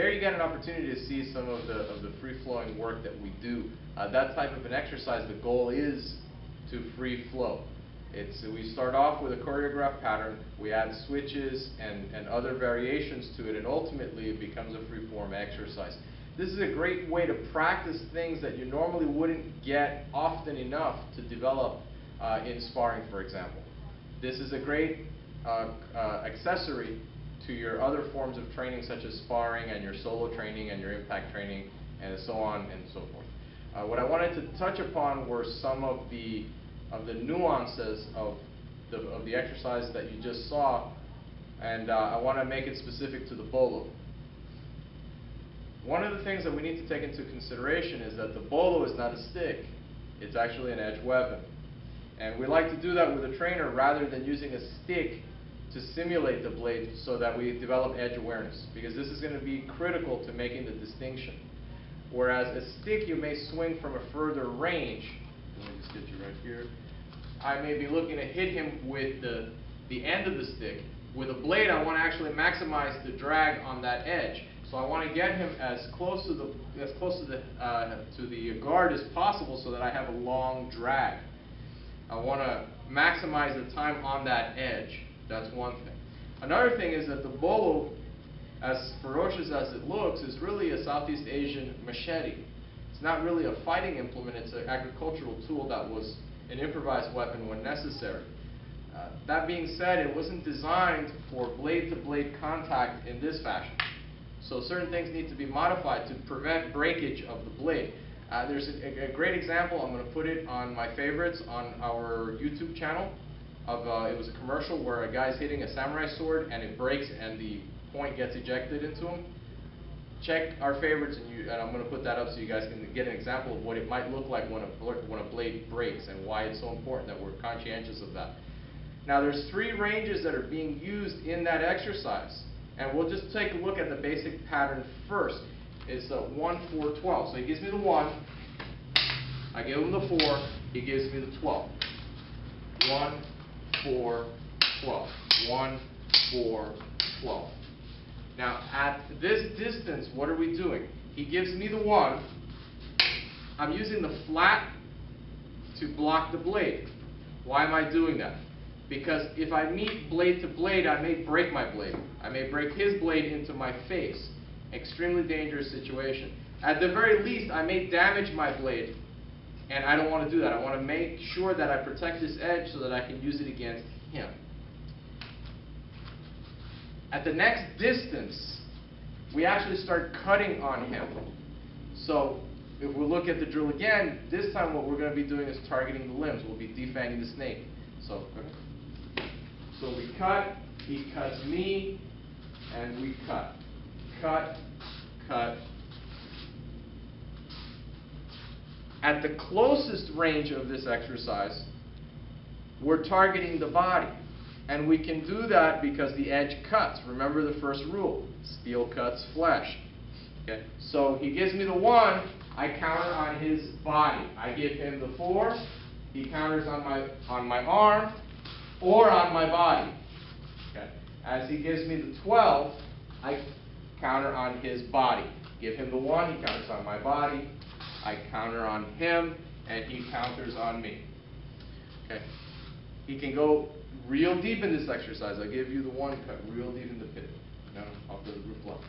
there you get an opportunity to see some of the free-flowing work that we do. That type of an exercise, the goal is to free flow. We start off with a choreographed pattern, we add switches and other variations to it, and ultimately it becomes a free-form exercise. This is a great way to practice things that you normally wouldn't get often enough to develop in sparring, for example. This is a great accessory to your other forms of training, such as sparring and your solo training and your impact training and so on and so forth. What I wanted to touch upon were some of the nuances of the exercise that you just saw, and I want to make it specific to the Bolo. One of the things that we need to take into consideration is that the Bolo is not a stick, it's actually an edge weapon. And we like to do that with a trainer rather than using a stick to simulate the blade so that we develop edge awareness, because this is going to be critical to making the distinction. Whereas a stick you may swing from a further range. Let me just get you right here. I may be looking to hit him with the end of the stick. With a blade, I want to actually maximize the drag on that edge. So I want to get him as close to the guard as possible so that I have a long drag. I want to maximize the time on that edge. That's one thing. Another thing is that the Bolo, as ferocious as it looks, is really a Southeast Asian machete. It's not really a fighting implement, it's an agricultural tool that was an improvised weapon when necessary. That being said, it wasn't designed for blade-to-blade contact in this fashion. So certain things need to be modified to prevent breakage of the blade. There's a great example. I'm going to put it on my favorites on our YouTube channel. It was a commercial where a guy's hitting a samurai sword and it breaks and the point gets ejected into him. Check our favorites, and I'm going to put that up so you guys can get an example of what it might look like when a blade breaks and why it's so important that we're conscientious of that. Now there's 3 ranges that are being used in that exercise, and we'll just take a look at the basic pattern first. It's 1, 4, 12. So he gives me the 1, I give him the 4, he gives me the 12. 1, 4, 12. 1, 4, 12. Now at this distance, what are we doing? He gives me the 1. I'm using the flat to block the blade. Why am I doing that? Because if I meet blade to blade, I may break my blade. I may break his blade into my face. Extremely dangerous situation. At the very least, I may damage my blade, and I don't want to do that. I want to make sure that I protect this edge so that I can use it against him. At the next distance, we actually start cutting on him. So if we look at the drill again, this time what we're going to be doing is targeting the limbs. We'll be defanging the snake. So we cut, he cuts me, and we cut. Cut, cut. At the closest range of this exercise, we're targeting the body. And we can do that because the edge cuts. Remember the first rule, steel cuts flesh. Okay? So he gives me the 1, I counter on his body. I give him the 4, he counters on my arm or on my body. Okay? As he gives me the 12, I counter on his body. Give him the 1, he counters on my body. I counter on him, and he counters on me. Okay? He can go real deep in this exercise. I give you the 1 cut, real deep in the pit. No, off the roof block.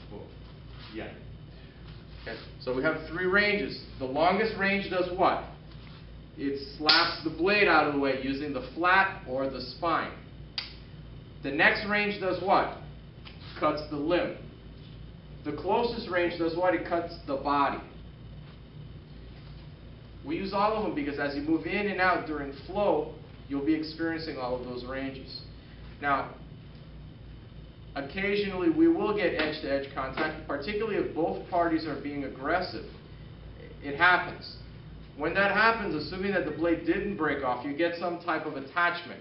Boom. Yeah. Okay. So we have 3 ranges. The longest range does what? It slaps the blade out of the way using the flat or the spine. The next range does what? Cuts the limb. The closest range does what? It cuts the body. We use all of them because as you move in and out during flow, you'll be experiencing all of those ranges. Now, occasionally we will get edge-to-edge contact, particularly if both parties are being aggressive. It happens. When that happens, assuming that the blade didn't break off, you get some type of attachment.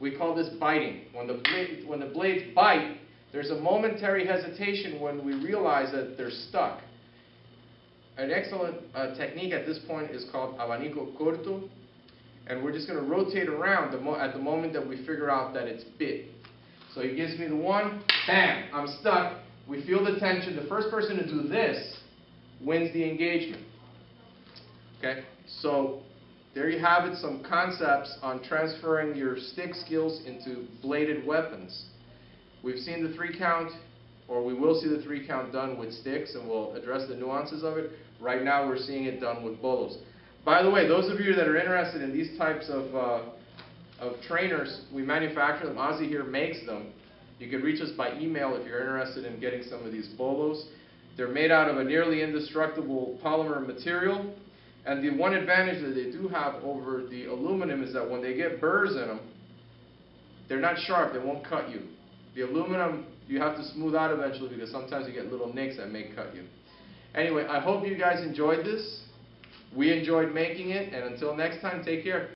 We call this biting. When the blades bite, there's a momentary hesitation when we realize that they're stuck. An excellent technique at this point is called abanico corto, and we're just going to rotate around at the moment that we figure out that it's bit. So he gives me the 1, bam, I'm stuck, we feel the tension. The first person to do this wins the engagement. Okay, so there you have it, some concepts on transferring your stick skills into bladed weapons. We've seen the 3 count, or we will see the 3 count done with sticks, and we'll address the nuances of it. Right now we're seeing it done with bolos. By the way, those of you that are interested in these types of trainers, we manufacture them. Ozzy here makes them. You can reach us by email if you're interested in getting some of these bolos. They're made out of a nearly indestructible polymer material. And the one advantage that they do have over the aluminum is that when they get burrs in them, they're not sharp, they won't cut you. The aluminum, you have to smooth out eventually because sometimes you get little nicks that may cut you. Anyway, I hope you guys enjoyed this. We enjoyed making it, and until next time, take care.